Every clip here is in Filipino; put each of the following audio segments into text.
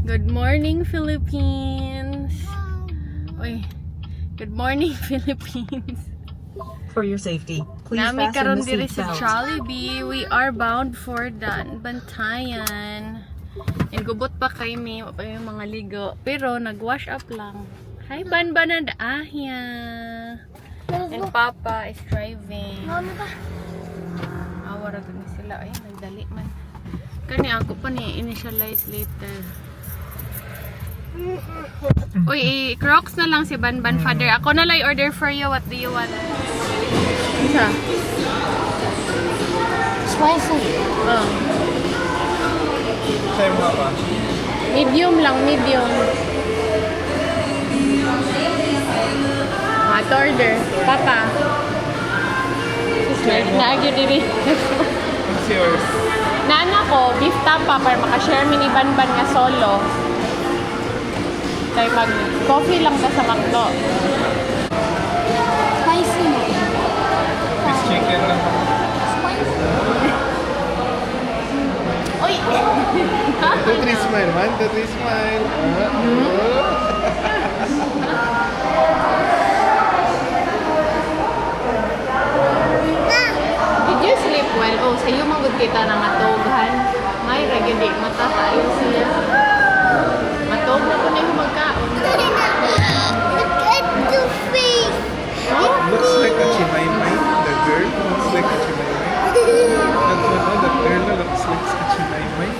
Good morning, Philippines! Uy, good morning, Philippines! For your safety, please Nami fasten karon the diri seat sa belt. Jollibee. We are bound for Bantayan. And gubot pa kay mi, pa yung mga ligo. Pero nag-wash up lang. Hi, Banban and Ahya. And Papa is driving. Awara gani sila. Ay, nagdali man. Kani ako pa ni initialize later. Uy, Crocs na lang si Banban, father. Ako na lang order for you. What do you want? Isa. Spicy. Oh. Sa'yo mga pa. Medium lang, medium. Hot order. Papa. Naagyo diri. What's yours? Nana ko, beef tapa para makashare mi ni Banban nga solo. Kaya mag-coffee lang ta sa McDo. Spicy. Fish chicken lang. Spicy. Uy! 2, 3 smile. 1, 2, 3 smile. Did you sleep well? Oh, sa'yo magod kita na matughan. May ragyan mata tayo siya. Matog na po na yung magkaon. Look at the face. Looks like a chimaymay. The girl looks like a chimaymay. That one, oh, that girl looks like a chimaymay.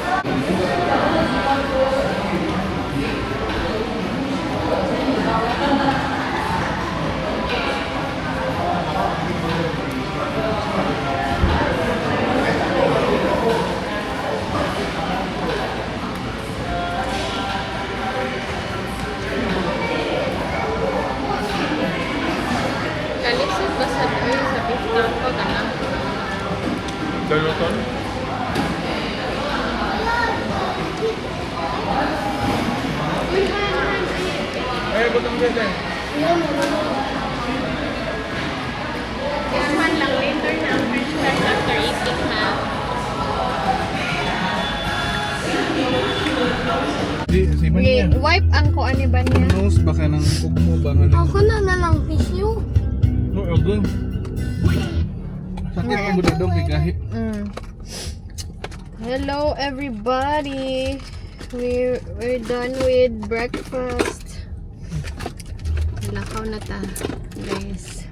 Kalisod ba sa beef taco ka na? Daloton? Eh, butang dyan. This one lang later na french fries after eating ha. Di, si Iman Okay, yan. wipe ang kuan ni ba niya? Nose baka ng ugmo ba nga lang. Ako na lang fish you. No, agong. Sakit ang budadong bigahi. Hello everybody. We're done with breakfast. Lakaw na ta, guys.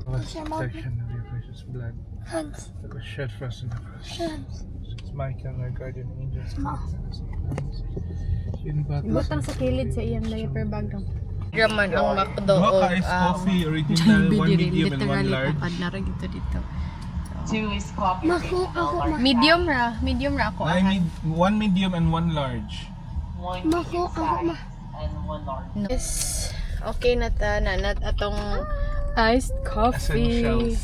Last section of your precious blood Hands. that was shed for us in the cross. Hands. Since Michael, our guardian angels, in battle. Butang sa kilid sa iyang diaper bag daw. Raman ang McDo. Dua ka iced coffee, original, 1 medium and 1 large. Literally, na rin dito. Mako ako ma. Medium ra ako. I need 1 medium and 1 large. Mako ako ma. Yes. Okay na ta na atong iced coffee. Essentials.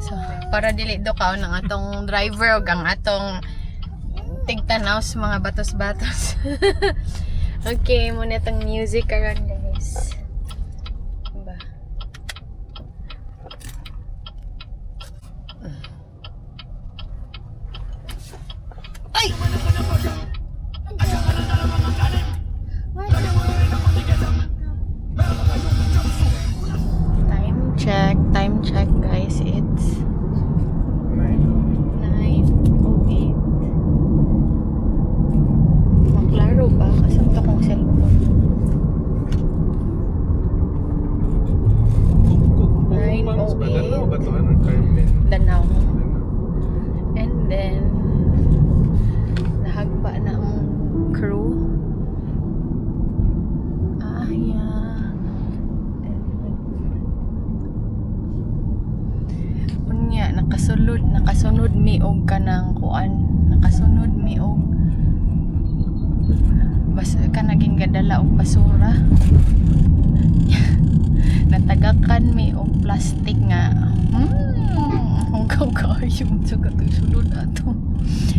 So, para dili do ka ng atong driver o ang atong tigtanaw sa mga batos-batos. Okay, muna itong music karon guys. Ba. Ay! Time check guys. It's 9:08. Maklaro ba? Kasabto kong cellphone. 9:08. Danaw. And then nahagpa na ang crew. Yeah. Unya nakasunod mi og kanang kuan. Nakasunod mi og kanaging gadala og basura. Natagakan mi og plastic nga. Hunggaw kayo sa katusulod ato.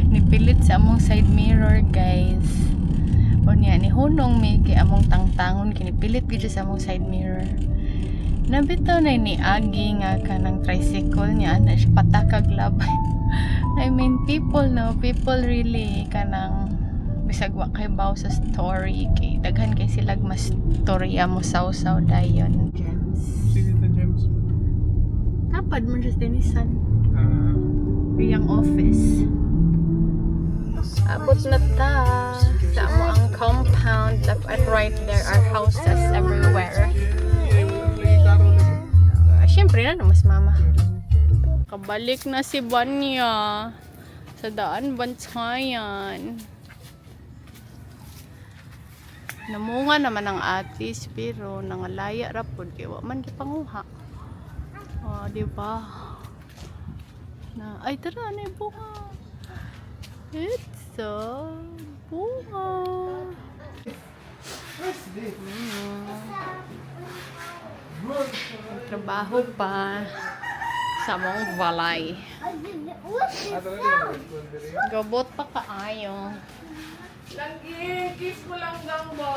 Nipilit sa among side mirror guys. O niya ni hunong mi kay among tangtangon kinipilit gid sa among side mirror. Nabitaw na ni Agi nga kanang tricycle niya na siya patakag labay. people no, people really kanang bisag wa kay baw sa story kay daghan kay sila mas storya mo sausaw dayon. Sige ta, James. Tapad mo sa tinisan. Ah, Yung office. Abot na ta. Sa mo ang compound. Left and right there are houses everywhere. Siyempre na mas mama. Kabalik na si Banya sa daan bansayan. Namunga naman ang atis pero nangalaya rapod kay wa man gipanguha. Oh, di ba? Na ay tara na yung bunga. It's a bunga. Trabaho pa sa mong balay. Gabot pa kaayo. Lagi, kiss mo lang gang ba?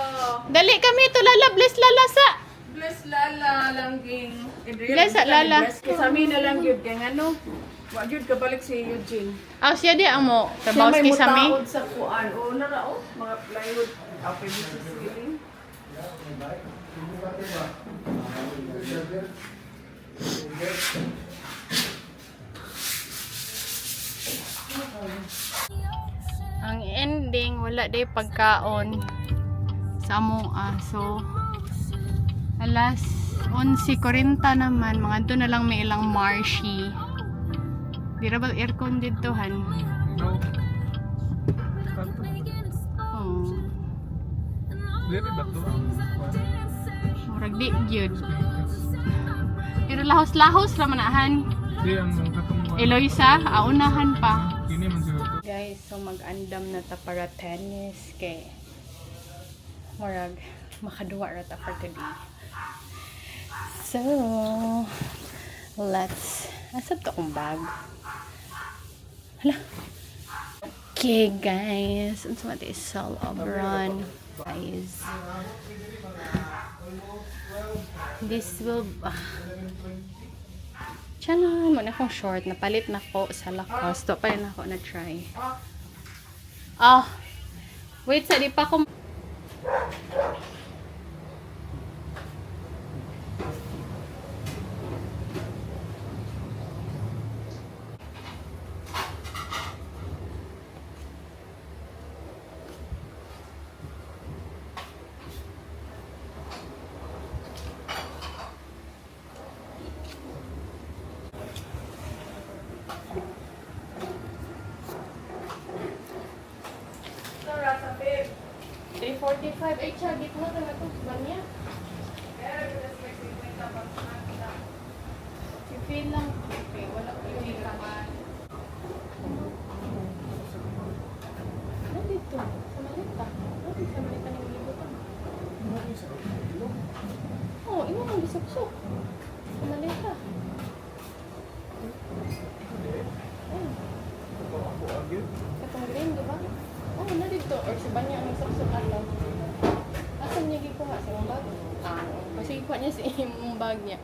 Dali kami to lala, bless lalasa. Bless Lala, langging. Bless Lala. Kisami na lang yun, kaya ano? Wag yun kabalik si Eugene. Aw siya di amo trabaho Siya may sa mi. mutaod sa kuan. O, nara o. Mga plywood. Okay, this is ceiling. Ang ending wala day pagkaon sa among aso. Alas 11:40 naman mga doon na lang may ilang marshy. Di ra ba aircon dito han? no. Oh, Dili ba to? murag di gyud. Pero lahos-lahos ra manahan. Di ang katong Eloisa, aunahan pa. Kini man siguro to. Guys, so mag-andam na ta para tennis kay murag makaduwa ra ta for today. So, let's asap to kong bag. Hala. Okay, guys. Unsa man is all overrun. Guys. This will Tiyan mo na akong short. Napalit na ko sa Lacoste. Pa rin ako na-try. Ah. Wait, sa di pa ako Nara sa babe. 3:45. Ay, siya. Gitna ka na ito. Banya. I-feel lang. Okay, wala ko yung kaman. Nandito. Sa malita. Sa malita ng libutan. Oh, imo ang bisok-sok. Sa malita. Ayun. Ako agad. Katong green, di ba? Oh, na dito. Or si Banya ang isok-sokan lang. Asan niya gikuha sa imong bag? Ah, kasi gikuha niya sa imong bag niya.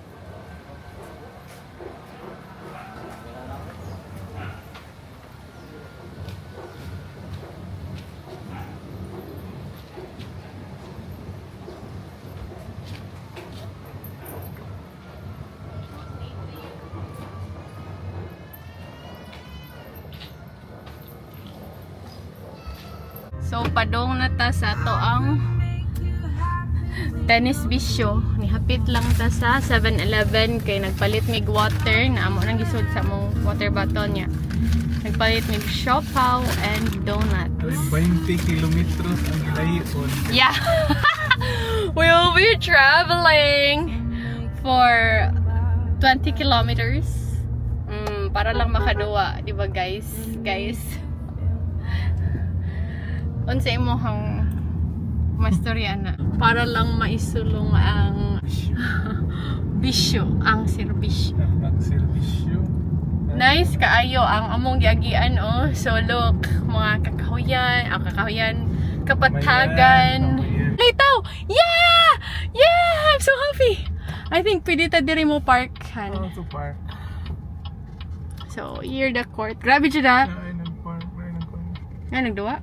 So, padong na ta sa to ang tennis bisyo. Nihapit lang ta sa 7-Eleven kay nagpalit mig water na amo nang gisud sa mong water bottle niya. Nagpalit mig siopaw and donuts. 20 kilometers ang layon. Yeah. We'll be traveling for 20 kilometers. Para lang makaduwa, di ba guys? Guys. Unsa imong mastorya na para lang maisulong ang bisyo, ang serbisyo. Ang serbisyo. Nice kaayo ang among giagian oh. So look, mga kakahuyan, kapatagan. Kahuyan. Litaw! Yeah! Yeah! I'm so happy. I think pwede ta diri mo parkan. Oh, so far. So, here the court. Grabe dyan ah. Ay, nagpa. Nga, nagduwa?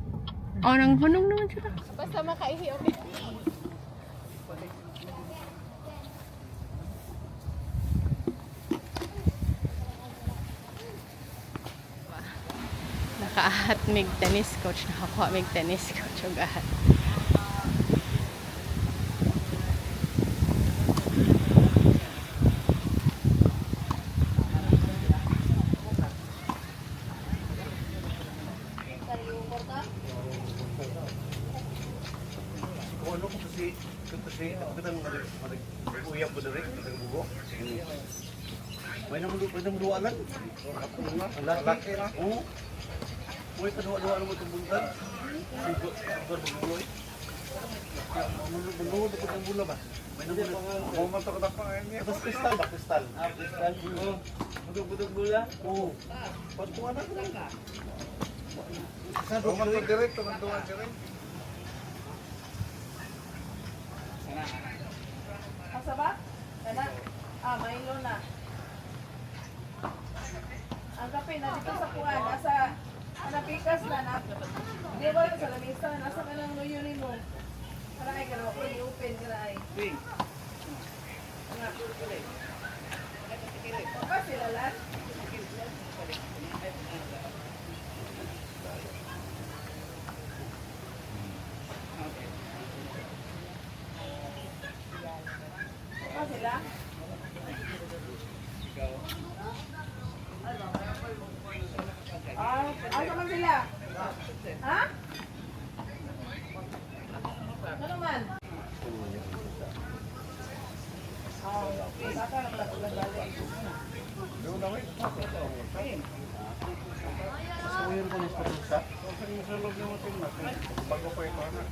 O, nang hunong naman sila. Basta makaihi, okay. Nakaahat mig tennis coach. Nakakuha mig tennis coach. Og ahat. Ano ko kasi katang uyab ko direk katang bugo. May naman duwa lang. Laki na. Oo. Uy, kadua-dua mo itong buntan. Sigo, bugoy. Bugoy ko ng bula ba? May naman ako matakot niya. Tapos kristal ba? Kristal. Kristal. Budog bula? Oo. Pagkuha na ko lang ka. Sa doon direct, tumantuan siya rin. Asa ba? Kana? Mailo na. Ang kape na dito sa kuwan, nasa napikas na na. Di ba sa lamisa, nasa ka lang nuyo ni mo. Para ay kalawa ko, i-open ka na ay. Pa sila lan? Pa sila? Ano man sila? Ha? Ano man? Saka na pala galing. Suyo ko ni sa Bago pa ito na.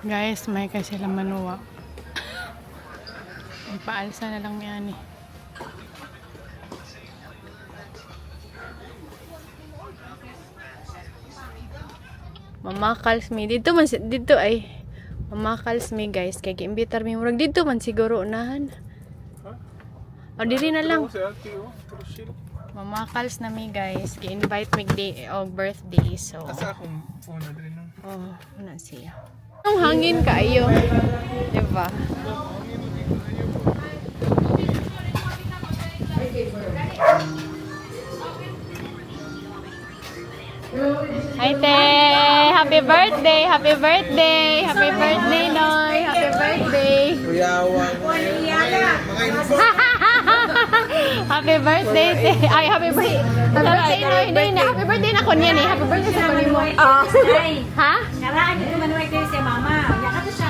Guys, may kasi sila manuwa. Paalsa na lang yan eh. Mamakals mi dito man dito ay mamakals mi guys kay giimbitar mi murag dito man siguro unahan. O diri na lang. Mamakals na mi guys, gi-invite mi day o birthday so. Asa akong phone na rin nung. Oh, na siya. Ang hangin kaayo. Diba? Hi, Te! Happy birthday! Happy birthday! Happy birthday, Noy! Happy birthday! Kuyawang. Happy birthday, Te! Ay, happy birthday! Happy birthday, Noy! Happy birthday na ko niyan eh! Happy birthday sa kunin mo! Ha? Karaan ito manuwag kayo si mama. Yaka to siya.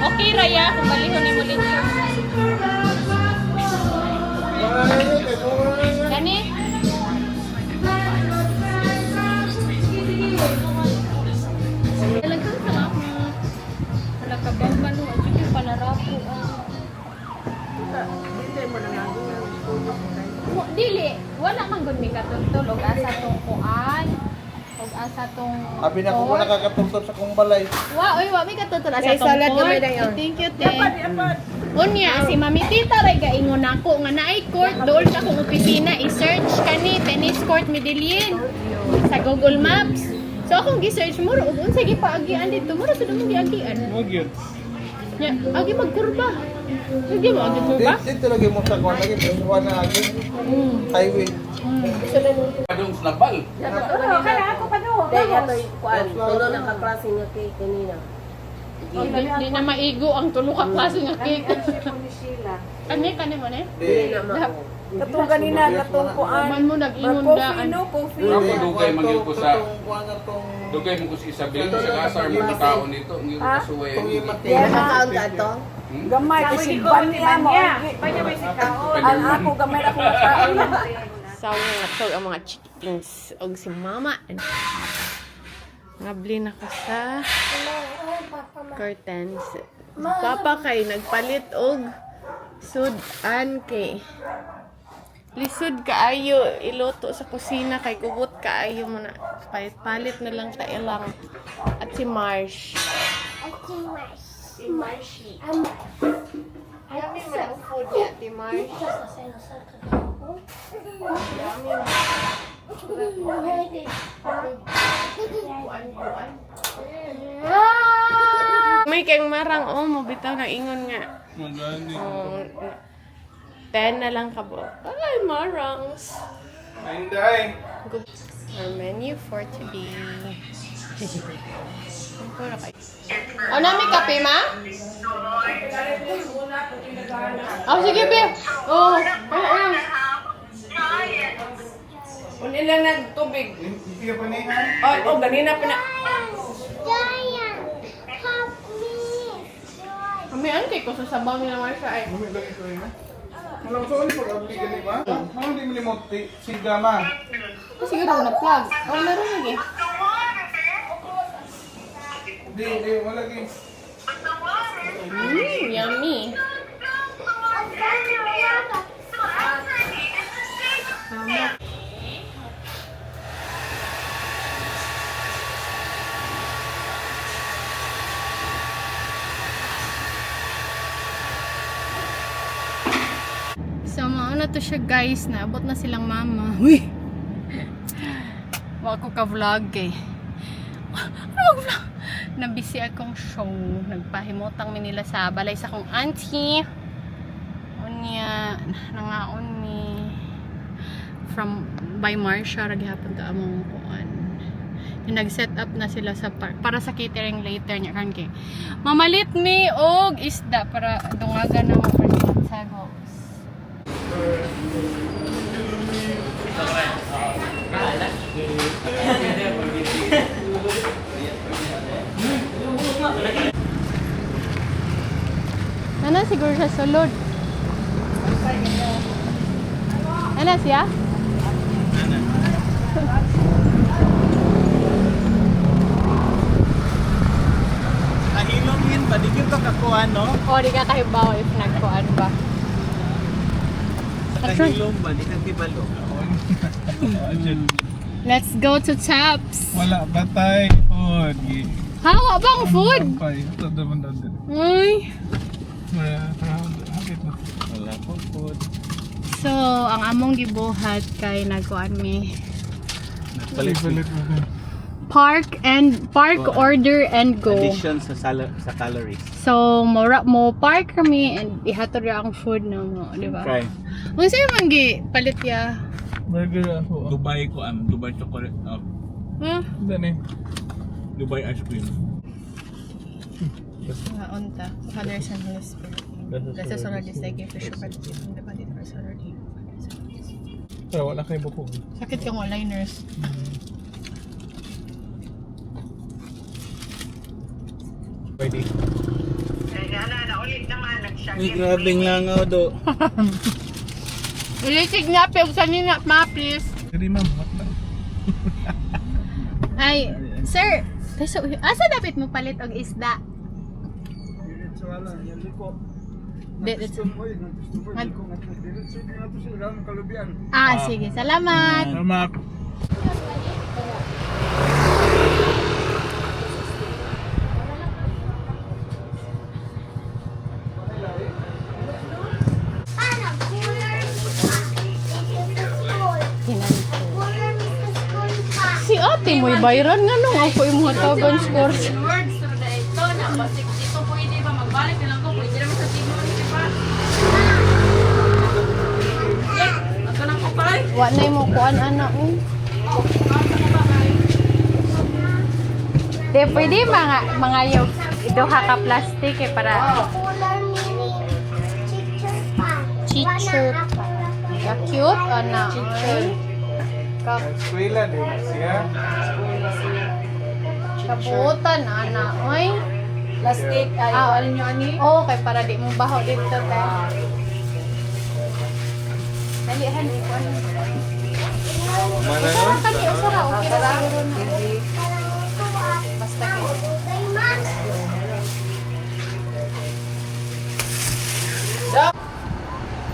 Okay, Raya, kung balihon ni mo linyo. Gani? Talagang sarap. Wala ka bang manu at yung panarapo. Hindi mo na Dili, wala man gud mi katulog asa tong kuan. Og asa tong Abi na ko nakakatungtod sa kong balay. Wa, oy, wa mi katulog asa tong court. Thank you, te. Dapat. Unya, si Mami Tita ray gaingon ako nga naay court dool sa akong opisina i-search kani tennis court Medellin sa Google Maps. So akong gi-search mo ug unsa gi paagian dito mo ra sud mo giagian. Mo gyud. Nya, agi magkurba. Agi mo agi kurba. Dito lagi mo sa kuwan lagi sa na lagi. Highway. Oo, kaya ako pa doon. Dahil ito yung kuan. Tulo na kaklase nga kay kanina. Di na maigo ang tulo ka klase nga cake. Kani mo ne? Di. Katong kanina, katong kuan. Naman mo nag-ingon Coffee, daan. no? Coffee. Ako dugay mangyud ko sa Kuha na tong... dugay mo ko si Isabel sa kasar mo tao nito ngi ko kasuway. Yeah, makaon ka to? Gamay, kasi ban niya mo. Pwede may sikaon. Ang ako, gamay na ako makaon. Sawa nga to ang mga chickens og si mama. Ngabli na ko sa curtains. Papa kay nagpalit og sudan kay lisod kaayo iluto sa kusina kay kubot kaayo mo na palit na lang ta ilang at si Marsh. Si Marshi. Yummy man ang food niya, si Marsh. May kang marang mo bitaw na ingon nga. Magani. 10 na lang kabo. Ay, marangs. Inday. Our menu for today. Oh, nami kape, ma? Oh, sige, be. Oh, ano? Kunin lang ng tubig. Hindi ka panihan. Oh, ganina pa na. Giant. Help me. Kami ang kay ko sa sabaw nila Marsha ay. Bumi lagi ko yun. Alam ko saan pag-abli ka ba? Ano di mo limot si Gama? Sige daw na plug. Oh, meron lagi. Di, wala lagi. Yummy. So, mauna to siya guys. Naabot na silang mama. Uy! Wala ko ka-vlog eh. Ano vlog? Nabisi akong show. Nagpahimotang mi nila sa balay sa akong auntie. Unya, nangaon ni from by Marsha raghapon ta among kuan. Nag-set up na sila sa park para sa catering later nya kan kay. Mamalit mi og isda para dungagan na mo for sagos. Ano siguro siya sulod? Ano siya? Nahilong yun ba? Di yun ka kakuha, no? O, di ka kahibaw if nagkuhan ba? Nahilong ba? Di kang tibalo. Let's go to Chaps! Wala batay. Food. Hawa bang food? Ito naman daw din. Uy! Hapit na. Wala po food. So, ang among gibuhat kay nagkuhan mi. Balik mo. Park order and go. Addition sa calories. So, mo park kami and ihatod ra ang food na mo, di ba? Try. Kung sa'yo man palit ya? Burger ako. Dubai ko Dubai chocolate. Huh? Dani. Dubai ice cream. Unta. Fathers and Holy Spirit. Bless us, Lord, this day, give for sure, but in the body of our soul, Lord, he Pero wala kayo buko. sakit kang one-liners. Pwede. Ay, grabing langaw do. Ulitig nga, pero sa nina, ma, please. Jadi ma'am, what na? Ay, sir, asa dapat mo palit og isda? Sige, salamat. Salamat. Si ate mo'y bayran nga nung ako yung mga tagan scores. Words to the ito na basig dito pwede ba magbalik na lang ko pwede naman sa timo di ba? Ako nang kupay. Wa na mo kuan ana oh. Di pwede mga yung iduha ka plastic para Cooler mini teacher pan. Teacher 1.5 Ya cute ana. Ay. Eskwela din siya. Kabuutan ana. Oy. Plastic, ay, Ah. ano nyo ani? Oh, kay para di mo baho dito te. Dali han ikuan. Mana Usara nun? kani usara okay ra siguro na. Hindi. Basta cute.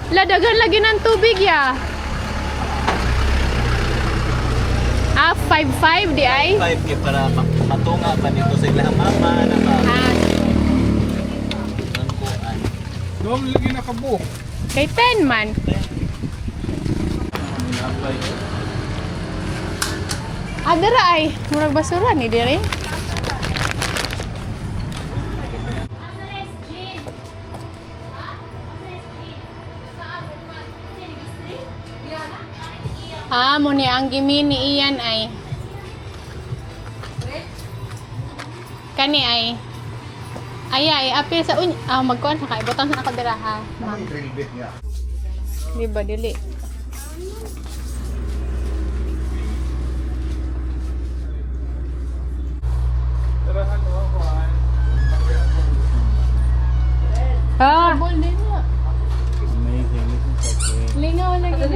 Ladagan lagi ng tubig ya. 5-5 di ay. 5 kay para matunga pa dito sa ilang mama na ba. Ah, Doon lagi nakabuok. kay 10 man. Adara ay, murag basura ni dire. Mo ni ang gimi ni iyan ay. Kani ay. Ay, apil sa magkuan sa kay butang sa nakadira ha. Ma'am. Di ba dili? Tarahan mo ako ay. Ah, bol din na. Amazing. Lingaw na gid.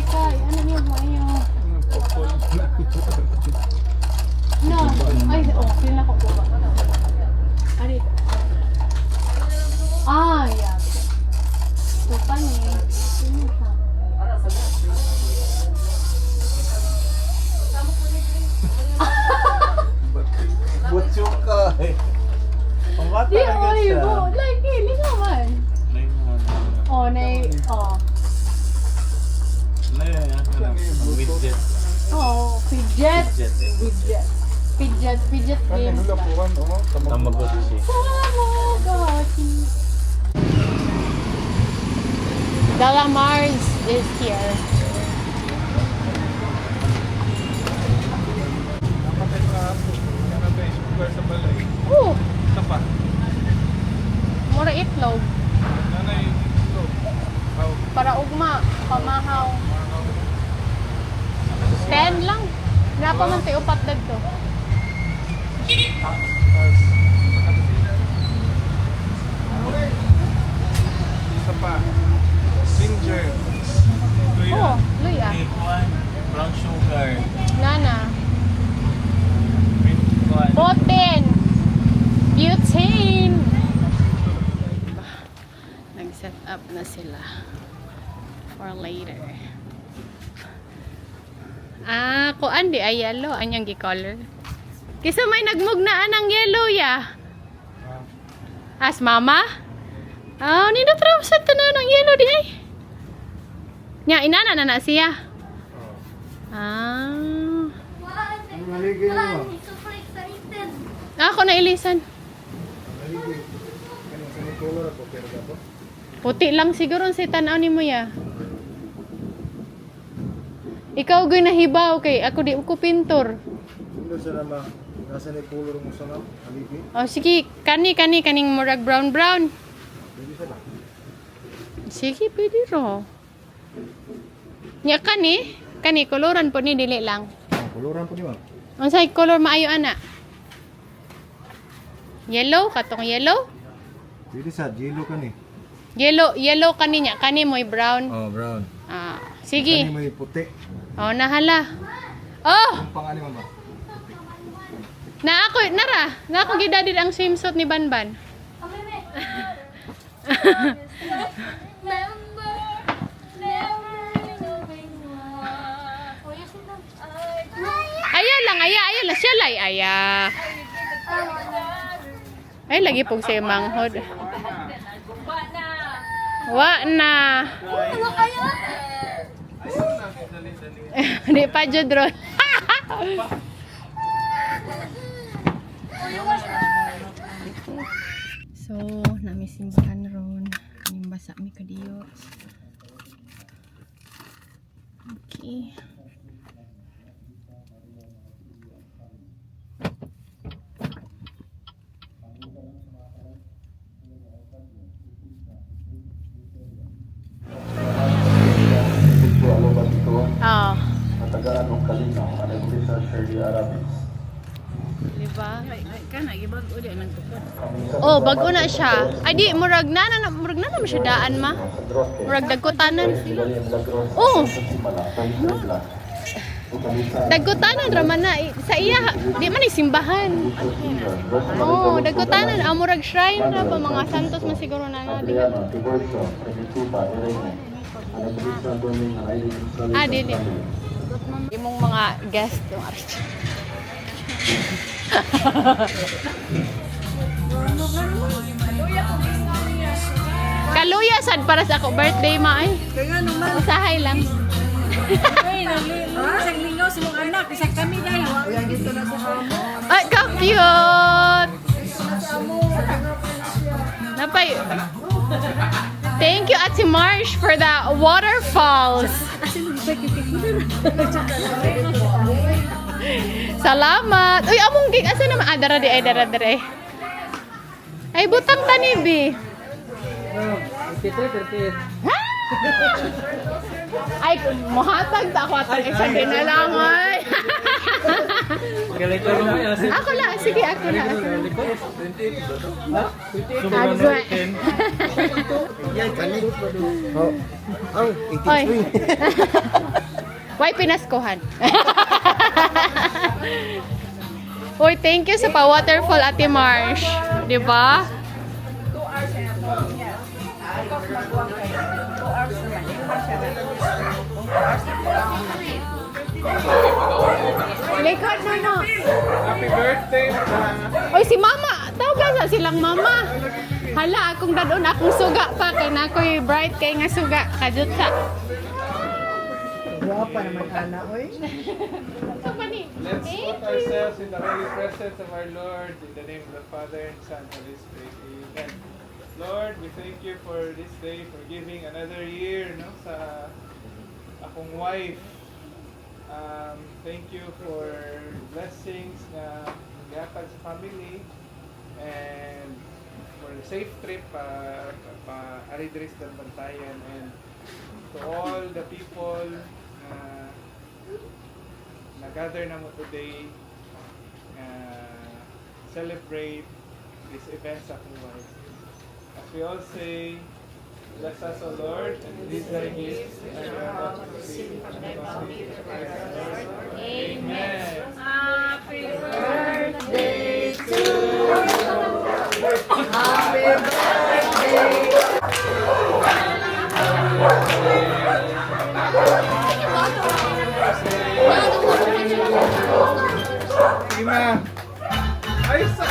Kay, ano niyo mo ayo? No. Ay, pila ko ba? Ari. Yeah. So, pani. Butyo ka. Ang bata Di, na oy, siya. bo. Like, lingaw man. Oh, nay, oh. Widget. Oh, fidget. Widget. Fidget Kani game. hula puwan o. Tamagotchi. Tamagotchi. Dala Mars is here. Kapatid na ako. Ano ba yung sugar sa balay? Oh, Isa pa. mura itlog. Nanay ito. Aw. Para ugma, pamahaw. 10 lang. Napa man tayo upat dagto. Isa pa. Ginger. Luya. Oh, luya. Cake one. Brown sugar. Nana. Mint one. Botin. Butane. Nag-set up na sila for later. Kuan di ay yellow. Anyang gi-color. Kisa may nagmugnaan ng yellow ya. As mama? Nindot raw sa tanan ng yellow di ay. Nya, inana na siya. Super excited. Ako na ilisan. Puti lang siguro si tanaw ni mo ya. Ikaw gay nahibaw kay ako di ko pintor. Hindi sa nama. Nasa ni color mo sa nama. Haligi. Sige, kaning murag brown. Pwede sa ba? Sige, pwede ro. Nya kani koloran po ni dili lang. Koloran po ni ma'am. Unsay color maayo ana? Yellow, katong yellow? Pwede sa yellow ka ni. Yellow kani mo'y brown. Oh, brown. Sige. Kani may puti. Nahala. Oh, Ang pangani mama. na ako gidadid ang swimsuit ni Banban. Aya lang, siya lay, aya. Ay, lagi pong siya manghod. Wa na. Di pa jud ron. So, nami simbahan ron. Nimbasa mi kadiyo. Okay. Diba? Oh, bago na siya. Ay di, murag na naman siya daan ma. Murag dagkutanan. Oh. Dagkutanan raman na sa iya. Di man simbahan. Oh, dagkutanan murag shrine ra pa mga santos man siguro na diha. Ah, di. Imong mga guest yung artist. Kaluya sad para sa ako birthday ma ay. Kaya naman. Usahay lang. Isang linggo sa mga anak, isang kami dahil. Ayan, dito na sa amo. Ay, ka-cute! Napay. Thank you Ate Marsh for the waterfalls. Salamat. Uy, among gig asa naman dara di ay dara dire. Ay butang tanibi. Ay, mohatag ta ako atong isa din na lang ay. Ako lang, sige ako na. Oy. Why pinaskuhan? Uy, thank you sa pa-waterfall Ate Marsh. Di ba? 2 hours na po. Yan. Tapos magbuwang kayo. 2 hours naman. Hindi naman siya. 2 hours na po. Likod na no. Happy birthday, ma. Oy, si Mama. Tawag sa silang Mama. Hala, akong dadon akong suga pa. Kaya na ako'y bright kay nga suga. Kajut sa. Guwapa naman ana, oy. Ito ba ni? Let's put ourselves in the holy presence of our Lord, in the name of the Father and Son and Holy Spirit. Amen. Lord, we thank you for this day, for giving another year no, sa akong wife. Thank you for blessings na nagyatag sa family and for a safe trip pa Aridris del Bantayan, and to all the people na gather na mo today celebrate this event sa akong wife. As we all say, bless us, O Lord, and these thy gifts and we are about to receive from thy bounty. Amen. Happy birthday to Ima! Ay, sa...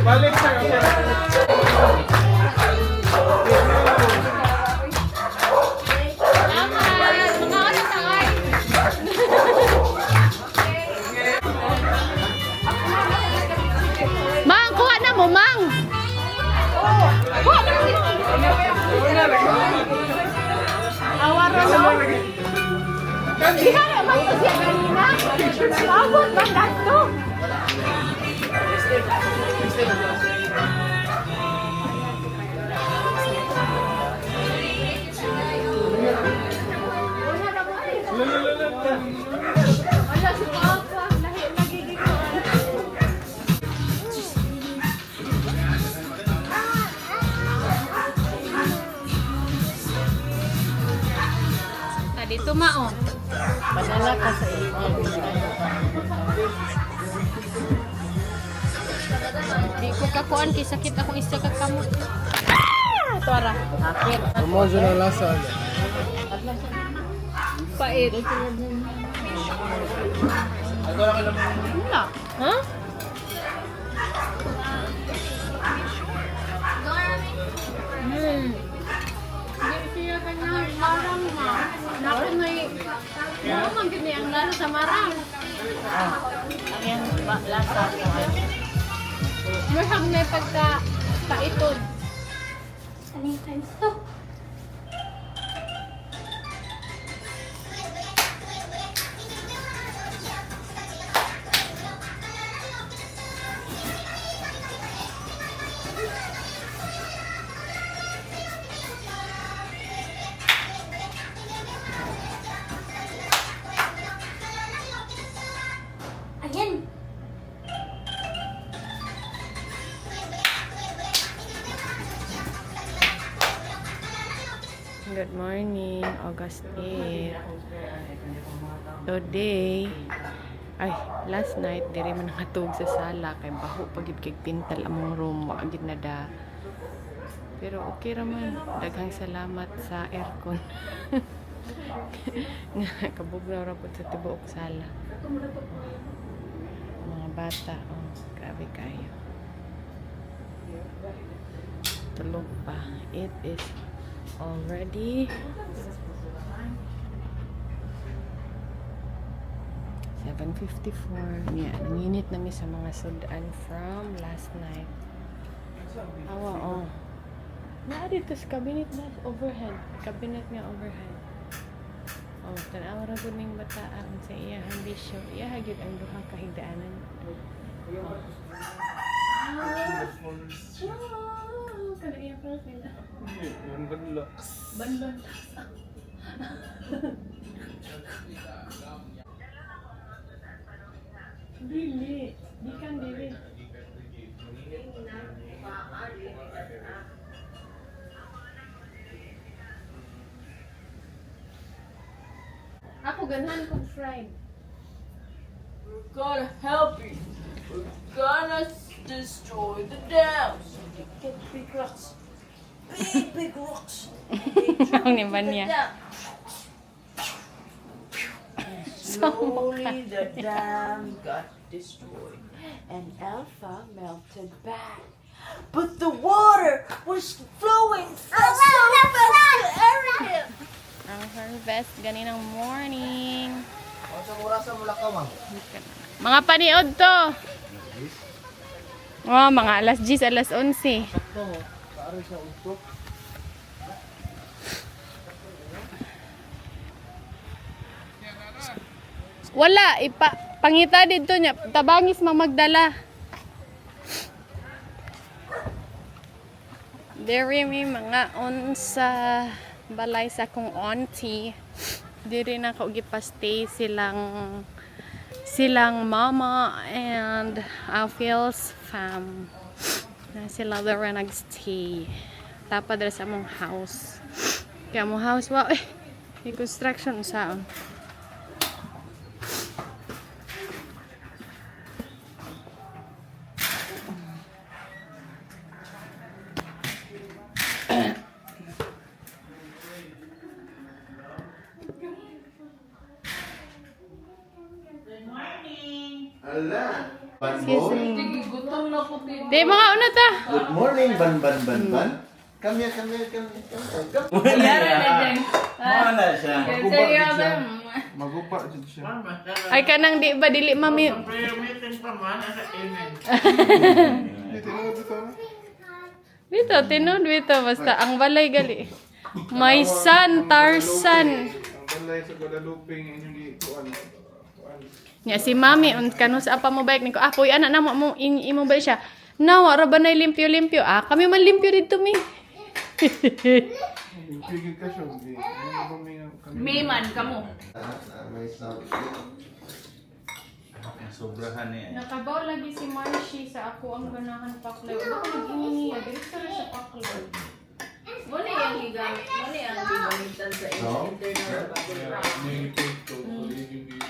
Balik sir, okay. Mang, kuha na mo, Mang! Kuha na mo! Awaro no? Di ka naman ito siya kanina. Abot ba nato? Wala si Papa. Nagiging ko. Dito mao. Padala ka sa email. Di ko kakuan kay sakit akong isa ka kamot. Ah! Tuara. Akit. Amo dyan ang lasa. Pait. Wala. Ha? Hindi siya kanya marang ma. Naku may... Ano man gini ang lasa sa marang? Ayan, lasa ko. Mahang may pagka paitod. Anytime so. morning, August 8. Today, ay, last night, diri man nakatug sa sala, kay baho pagid kay pintal among room, wa gid na da. Pero okay raman, daghang salamat sa aircon. Kabugnaw ra pud sa tibuok sala. Mga bata, oh, grabe kayo. Tulog pa. It is already 7:54. Yeah, nanginit nami sa mga sudan from last night. Awa, oh. Naa dito sa cabinet na overhead. Cabinet nga overhead. Oh, tanaw ra gud ning bataan sa iyang bisyo. Iya hagid ang duha ka higdaanan. Oh. Kada iya profile. Yung banlo. Banlon. Dili. Di kan dili. Ako ganahan kong fried. We're gonna help you. We're gonna destroy the dams. Get big rocks. Big rocks. Ang niban niya. Slowly the dam got destroyed and Alpha melted back. But the water was flowing so fast to area. Ang harvest ganinang morning. Sa oras mo lakaw, ma'am. Mga paniod to. Oh, mga alas 10, alas 11. Kaari siya usok. Wala, pangita dito niya. Tabangis magdala. Diri may mga unsa balay sa kong auntie. Diri na ko gipastay silang mama and Phil's fam. Na sila dara nagstay. Tapad ra sa among house. Kaya among house wow construction saon. Ala, Excuse Banbon. me. Gutom na ko din. Di mga una ta. Good morning, Ban. Come here. Come. Mana siya? Magupa dyan siya. Ay kanang di ba dili mami. Dito tinud dito basta ang balay gali. My son Tarzan. Ang balay sa Guadalupe nga inyong ikuan. Nya si mami un kanus apa mo bike niko. Puy anak na mo imo ba siya. Nawa ra ba nay limpyo-limpyo. Kami man limpyo dito mi. Pigil ka siya. Mayman kamo. May sound. Sobrahan niya. Nakabaw lagi si Marcy sa ako ang ganahan paklay. Ako nag-ingi direkto ra sa paklay. Muna yung higamit. Muna yung higamitan sa No? internal background. Negative to.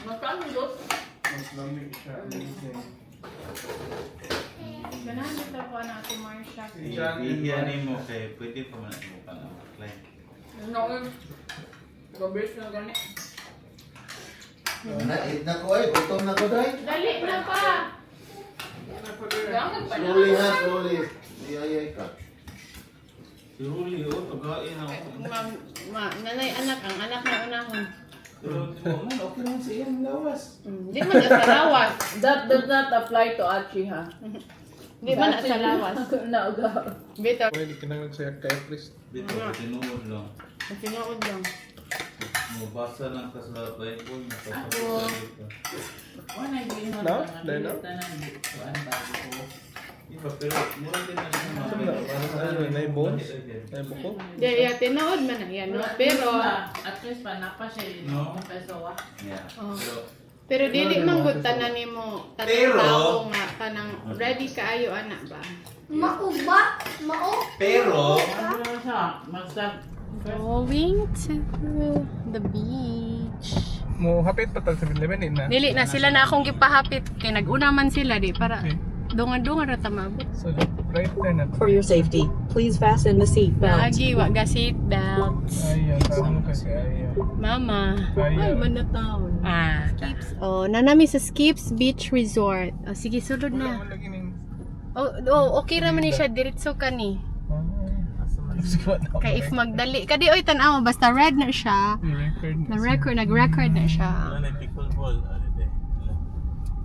Magkano doon? Mas lamig siya. Amazing. Ganahan dito ko na ati Marcia. Ihiyanin mo kay pwede pa man mo ka na maklay. Ano yun? Gabis na ganit. Eat na ko ay. Gutom na ko dahil. Dali na pa. Gamit pa na. Slowly. Iyayay ka. Si Ruli, tagain ako. Nanay anak ang anak na unahon. Pero okay naman sa iyang lawas. Di man na sa lawas. That does not apply to Archie, ha? Di man na sa lawas. Nauga. Bito. Pwede ka nang nagsayak kay Chris. Dito, tinuod lang. Sinuod lang. Mabasa lang ka sa Bible. Nakapagpapalita dito. No? Dahil no? Iba, pero mura din na siya Ano yun? May bones? May buko? Di ya tinuod man na yan no. Pero At least pa napa siya. No. Peso wa. Yeah. Oh. Pero, pero dili man gud tanan nimo Pero- tanang tao nga kanang ready kaayo ana ba. Mao ba? Mao? pero, Ano siya? Magsa Going to the beach. Mo hapit pa tag 7-Eleven na. Dili na sila na akong gipahapit kay nag-una man sila di para Okay. dungan-dungan ra ta maabot. So right there na. For your safety, please fasten the seat belt. Lagi wa ga seat belts. Ayaw, tama kasi ayaw. Mama. Ayaw. manataon. Ah. Oh, nanami sa Skips Beach Resort. Oh, sige sulod Wala na. mo lagi ning. Oh, okay ra man ni siya diretso ka ni. Kay if magdali kadi oy tan-aw basta red na siya. Nag-record na siya.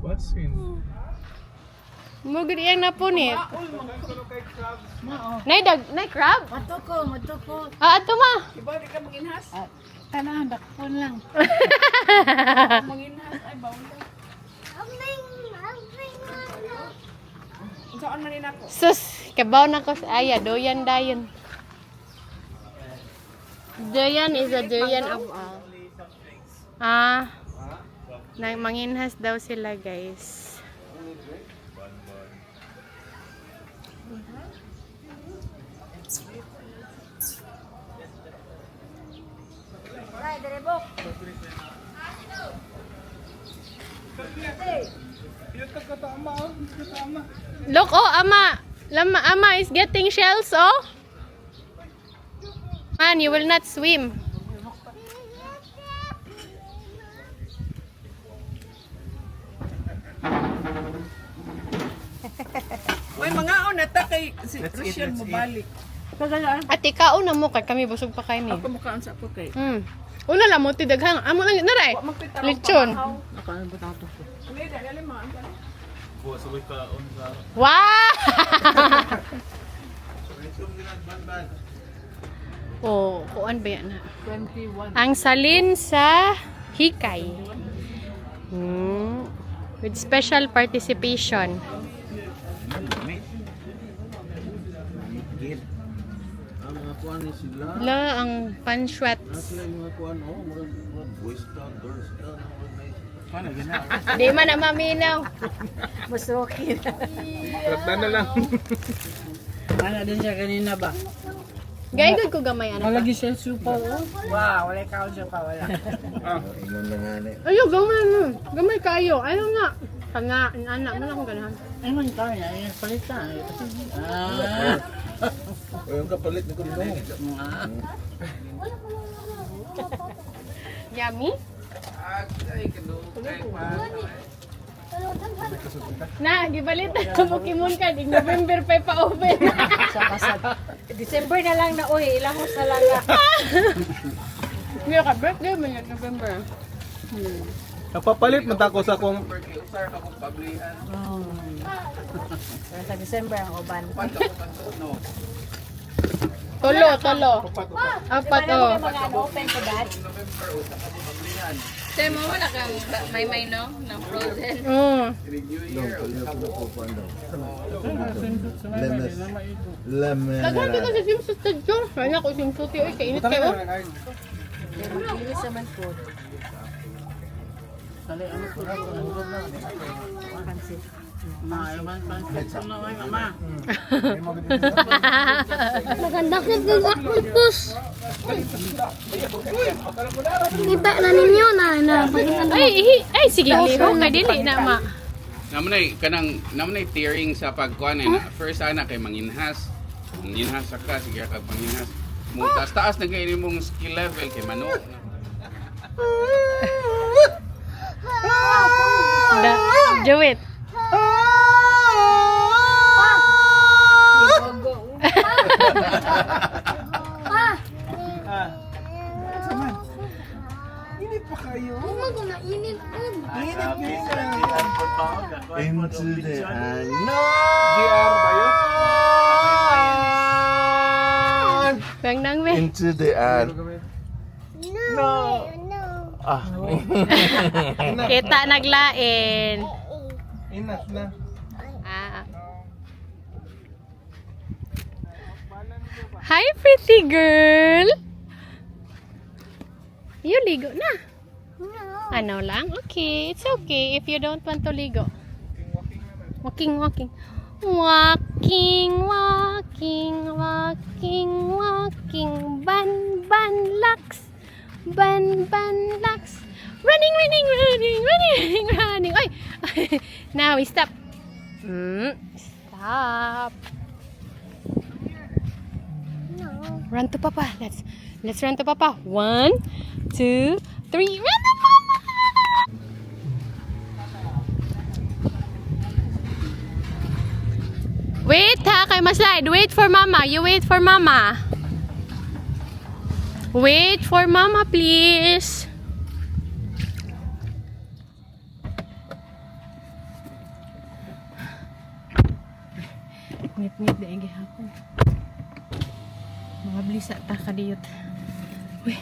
Basin. Mo gud iyang napunit. Nay crab? Matuko. Ah, ato ma. Iba di ka manginhas. Tanan, dakpon lang. Manginhas ay bawal. Saan man ako? Sus, kabaw na ko sa aya, doyan dayon. Doyan is a doyan of all. Manginhas daw sila, guys. Look, oh, Ama is getting shells, oh. Man, you will not swim. May mga onata kay si Christian mo balik. At ikaw na mo kay kami busog pa kay ni. Kumukhaan sa ako kay. Una lang mo tidaghang. Amo lang naray. Lechon. Hindi, dali mo. Wow! Oh, kuan ba yan? 21. Ang salin sa hikay. With special participation. Ang mga kuan ni sila. La, ang panswats. Sila yung mga kuan boys town, girls town. Di man na maminaw. Musukin. Trata na lang. Ano din siya kanina ba? Gayud ko gamay ano. Malagi siya supa. Wow, wala ka siya pa wala. Ingon na nga ni. Ayo, gamay na. Gamay kayo. Ayaw nga. Tanga, anak mo lang akong ganahan. Ay man ka niya, ay palitan. O yung kapalit na kuno. Yummy? Na, gibalit na Pokemon card. In November pa pa-open. Sa kasad. December na lang na uy, ilang mo sa laga. Hindi ka birthday mo yung November. Napapalit man tako sa akong Sa December ang uban. Tolo. Apat oh. Mga open to that. Say mo wala kang may no na frozen. Lemes. Lemes. Daghan kita sa swimsuit sa Diyos. Wala ko swimsuit yun. Kainit kayo. Bilis naman po. Kali ano ko na man sa mga mama. Maganda ko din ako pus. Kita na ninyo na Ay, sige. Liho ka dili na ma. Namunay tearing sa pagkuan na first ana kay manginhas ka sige ka panginhas mo taas na kay imong skill level kay mano Do it. Into the unknown. GR ba yun? Bang nang be. Into the unknown. Ah. Kita naglain. Enough na. Hi, pretty girl. You ligo na. Ano lang? Okay, it's okay if you don't want to ligo. Walking. Ban Banlax. Banlax. Running. Oy. Now we stop. Stop. No. Run to Papa. Let's run to Papa. 1, 2, 3. Run to Mama. Wait ha, kay Maslide. Wait for Mama. You wait for Mama. Wait for Mama, please. Ngit-ngit dahil gihapon. Mga blisa ta kadiyot. Uy,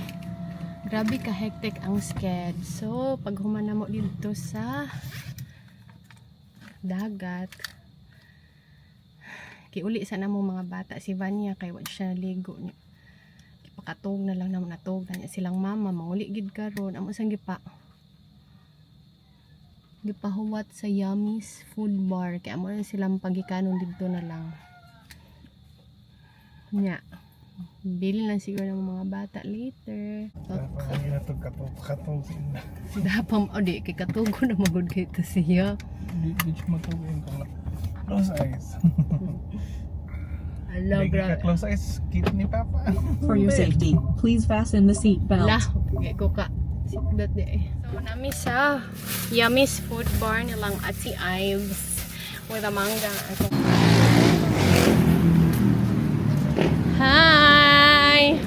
grabe ka hectic ang sked. So, pag humana mo dito sa dagat, kiuli sa namong mga bata si Vanya kay wa siya naligo niya. Pakatog na lang naman natog na niya silang mama manguli gid karon amo sang gipahuwat sa Yummy's food bar kay amo na silang pagikanon dito na lang nya. Bili lang siguro ng mga bata later. Hindi na ito katog Dapam o di kay katugo na magud kay to siya. Di siya matugin ko na. Close eyes. Hello, grabe. Close eyes, kit ni Papa. For your safety, please fasten the seat belt. Lah, okay ko ka. Sikdat di. So, nami sa Yummy's food bar nilang Ate Ives with a manga. Hi!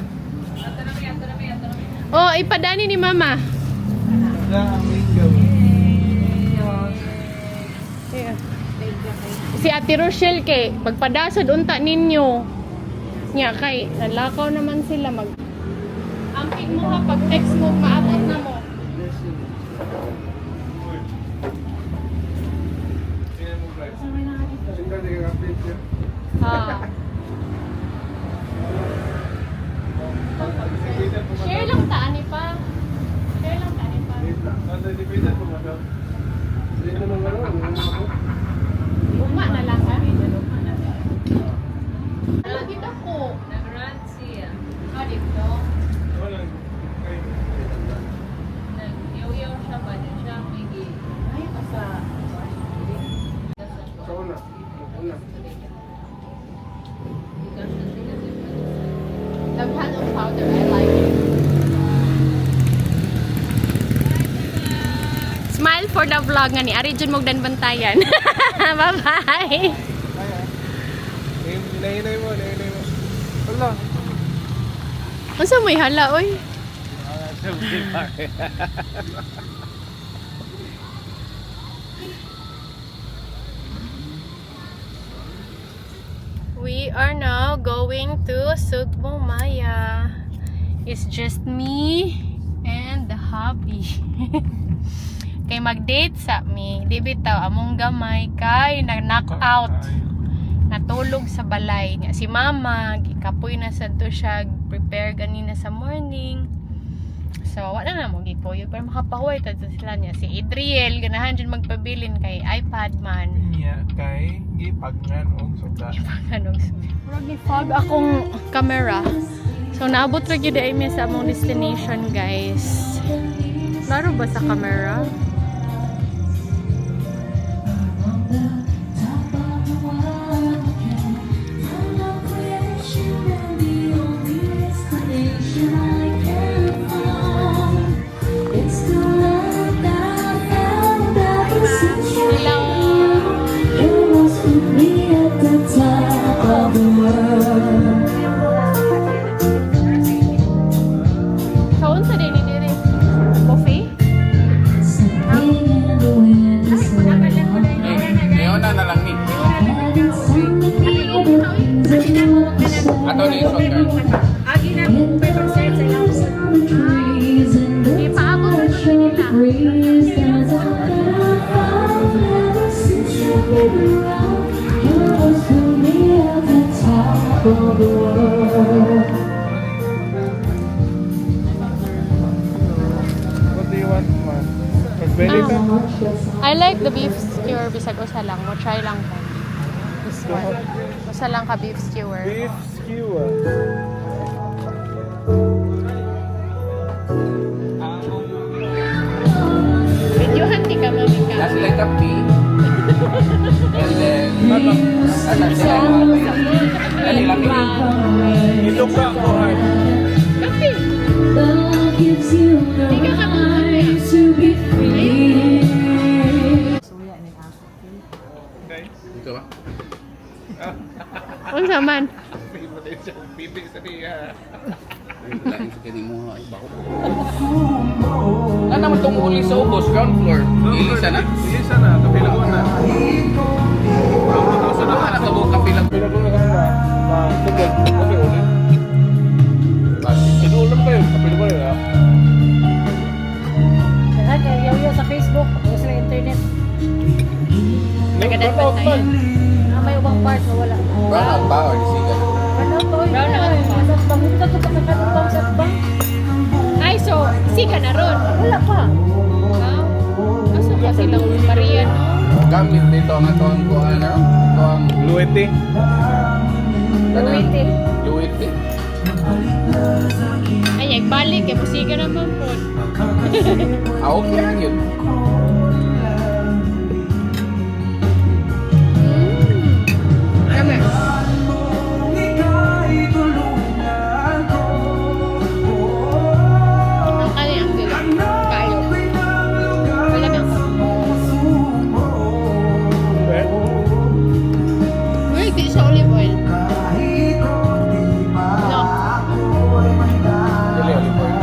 Oh, ipadani ni Mama. Yeah. Si Ate Rochelle kay pagpadasod unta ninyo. Nya kay lalakaw naman sila mag ampig mo ha pag text mo maabot na mo. Ha. Share lang taani pa. Share lang taani pa. Uma na lang ha. Ano kita ko? Nag-run siya. Ah, dito. Nag-yaw-yaw siya ba? Diyan siya may gate. Ay, basta. Daghan of powder. I like it. Smile for the vlog nga ni Ari Jun Mogdan Bantayan. Bye-bye. Nainay mo. Wala. Unsa may hala oy? We are now going to Sugbo Maya. It's just me and the hubby. Kay mag-date sa mi, di bitaw among gamay kay nag-knock out. Natulog sa balay niya. Si Mama, gikapoy na sa to siya, prepare ganina sa morning. So, wala na mo gipuyog para makapahuway tato sila niya. Si Adriel, ganahan dyan magpabilin kay iPad man. Niya kay gipagnan og suga. Murag ni fog akong camera. So, naabot ra gyud ay mi sa among destination, guys. Klaro ba sa camera? Kaon sa din ni dire. Coffee? Ngayon na lang ni. Ato ni shot card. Ipaabot mo sa nila. What do you want, man? Magbelita? I like the beef skewer bisag usa lang mo try lang ko. This one. Usa lang ka beef skewer. Beef skewer. nasa sila kape. And then, nasa sila kanilang Ilog ka ko ay. Guys. Ito ba? Unsa man? Bibig sa niya. Lain sa kini mo ay bako. Nga naman itong uli sa ubos, ground floor. Ilisa na? Ilisa na, kapilang ko na. Sa naman nakabuk kapilang. Kapilang ko na kami na. Tugod, okay ulit. Inuulam kayo, kapilang ko na. Kaya yaw-yaw sa Facebook, o sa internet. Magandang bantayan. May ubang part na wala. Brown out ba or disigan? Brown out. Sa pamunta to pagkakatubang sa bang. Ay, so, sika na ron. Wala pa. Asa pa silang Marian? Gamit dito ang atoang ko ano? Atoang Luwete. Luwete. Luwete. Ay, balik. Kaya musika naman po. Okay lang yun. Kami. Ang kani ang gila. Kayo. Wala bang Uy, di sa olive oil. No. Dili olive oil.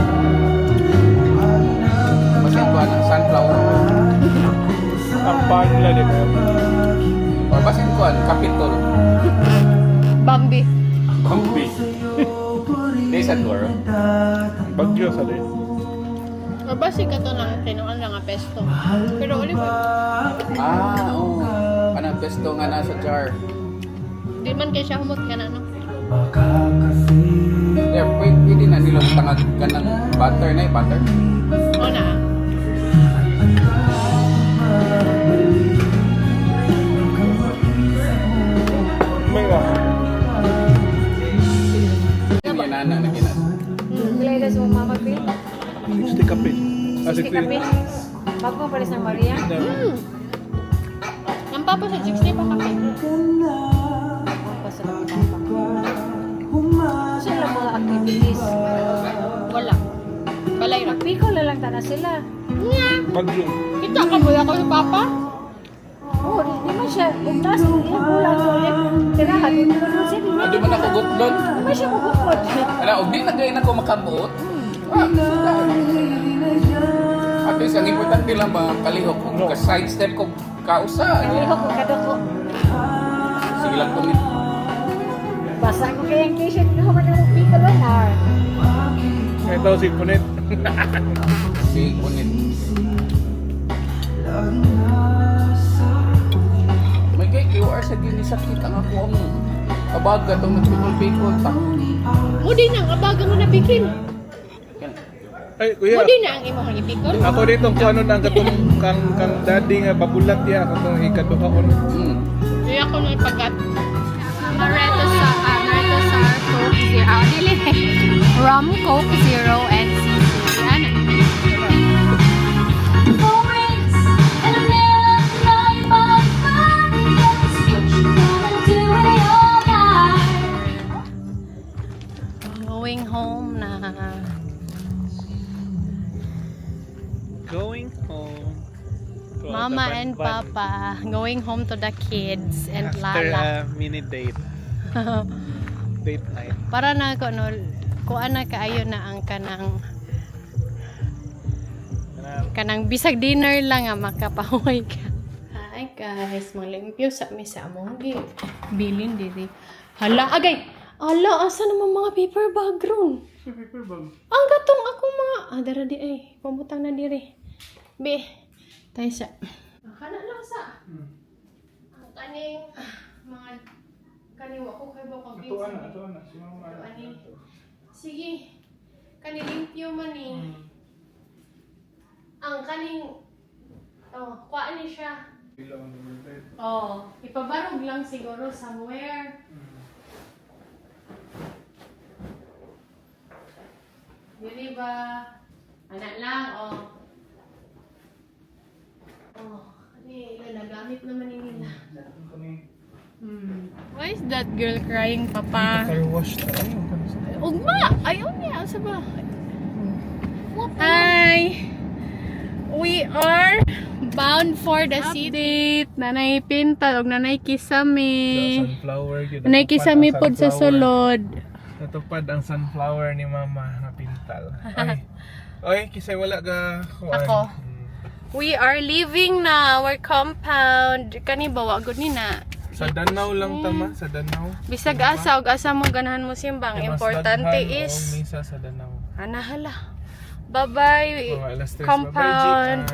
Basin ko ang sunflower oil. Ang pan nila dito. Or basin ko ang kapitol. Bambi. Bambi. Di sa tour. Bagyo sa din. O basi ka to lang kinuan lang nga pesto. Pero olive oil. Ah, oo. Kanang pesto nga nasa jar. Di man kay siya humot ka na, no? Yeah, pwede na nilang tangag ka ng butter na butter. O na. May nga. Hindi nana na ginas. Bilay na sa mama Bill. Stick up it. Stick up it. Bago pa rin sa Maria. Ang papa sa 60 pa kape. Papa sa papa. Sila mga activities. Wala. Balay ra. Piko na lang tana sila. Bagyo. Kita ka mo ako yung papa? Oo, di man siya. Ugnas, hindi bulan ko ulit. Tirahan, hindi mo doon siya. Hindi man ako gutlon. Di man siya magukot. Ala, og di na gay na ko makabuot. At least ang importante lang ba kalihok ko ka sidestep ko kausa. Kaliho ko, kadoko. Sige lang tumit. Basta ko kayang t-shirt ko man yung piko doon. Ito si Punit. Si kunit. May kay QR sa ginisakit ang ako ang kabaga itong nagpikol-pikol ta. Mudi na ang abaga mo nabikin. Ay, kuya. Mudi na ang imo kang ipikon. Ako dito kung ano nang katong kang daddy nga babulat ya ako kung ikaduhaon. Kaya ako na ipagat. Amaretto sa Coke Zero. Dili. Rum Coke Zero and CC. Yan. Going home na. Going home. Mama and Papa going home to the kids and After Lala. a mini date. Date night. Para na ko no kuan na kaayo na ang kanang bisag dinner lang nga makapahuay ka. Hi guys, manglimpyo sa mi sa among bilin diri. Hala agay. Ala asa naman mga paper bag ron? Paper bag. Ang gatong ako mga dara di ay pamutang na diri. Be, tayo siya. Kana lang sa. Ang kaning mga kaniwa ko kay bukang Ito na. Si mama. ani. Sige. Kani limpyo man ni. Ang kaning kuan ni siya. Ipabarog lang siguro somewhere. Dili ba? Anak lang, that girl crying, Papa? Car wash tayo. Ugma! Ayaw niya. Asa ba? Hi! We are bound for the city. Nanay Pintal o Nanay Kisame. Sunflower. Nanay Kisame po sa sulod. Natupad ang sunflower ni Mama na pintal. Oy, kisay wala ka kuan. Ako. We are leaving na our compound. Kani bawa gud ni na. Sa Danau lang tama, sa Danau. Bisag asa og asa mo ganahan mo simbang. Importante is misa sa Danau. ana hala. Bye-bye. Mga alas 3. Compound.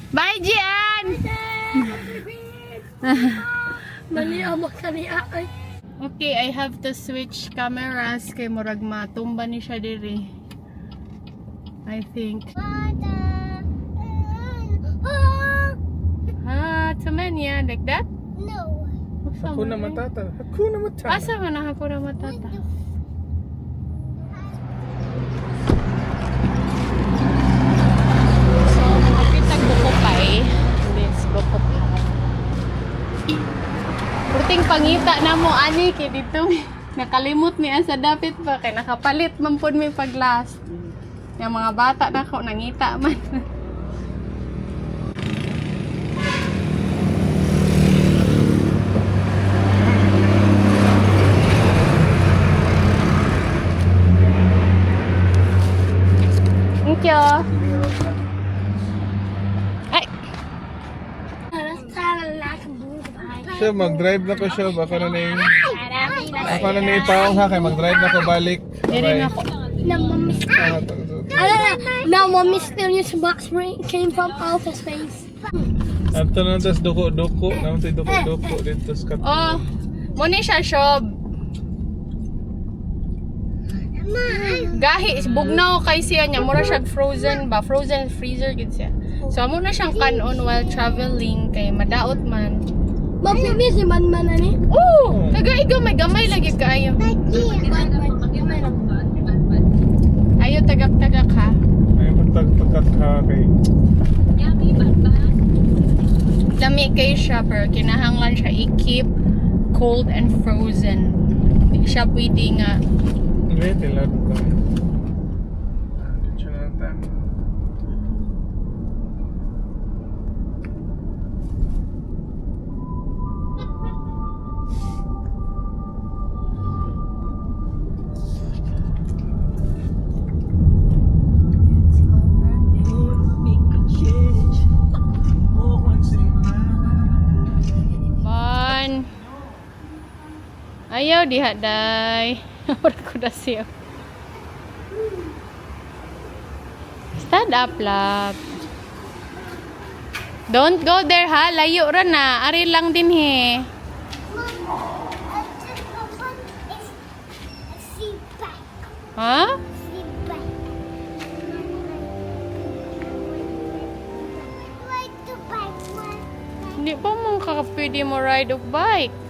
Bye, Gian. Bye, Gian! Mali ang makariya ay. Okay, I have to switch cameras kay murag matumba ni siya diri. I think. Tumanya, like that? No. Ako na matata. Ako na matata. Asa man ako na matata? So, makapitag buko pa eh. This buko pa. Puting pangita na mo, ani, kay dito. Nakalimot niya sa dapit pa. Kaya nakapalit man po may pag-last. Yung mga bata na ko, nangita man. Thank you. Ay! Siya, mag-drive na ko siya. Baka na na yung... Baka na na yung taong ha. Kaya mag-drive na ko balik. Diri na ko. Now, mommy mysterious box came from outer space. Ato na tas doko-doko. Naman tayo doko-doko dito sa kat. Oh, muna siya shop. Gahi, bugnaw kay siya niya. Mura siya frozen ba? Frozen freezer gid siya. So, amo na siyang kanon while traveling. Kay madaot man. Mami, si man ani? Oh! Gamay lagi kaayo. Ayo tagak-tagak ha. Ay, pagtag-tagak ha kay... Lami kay siya pero kinahanglan siya i-keep cold and frozen. Hindi siya pwede nga. Hindi, tilad ito. Dito na natin. Bon. Ayaw dihaday. Orang ko na siya. Stand up, love. Don't go there, ha? Layo ra na. Ari lang din, he. Ha? Hindi pa mong pwede mo ride o bike.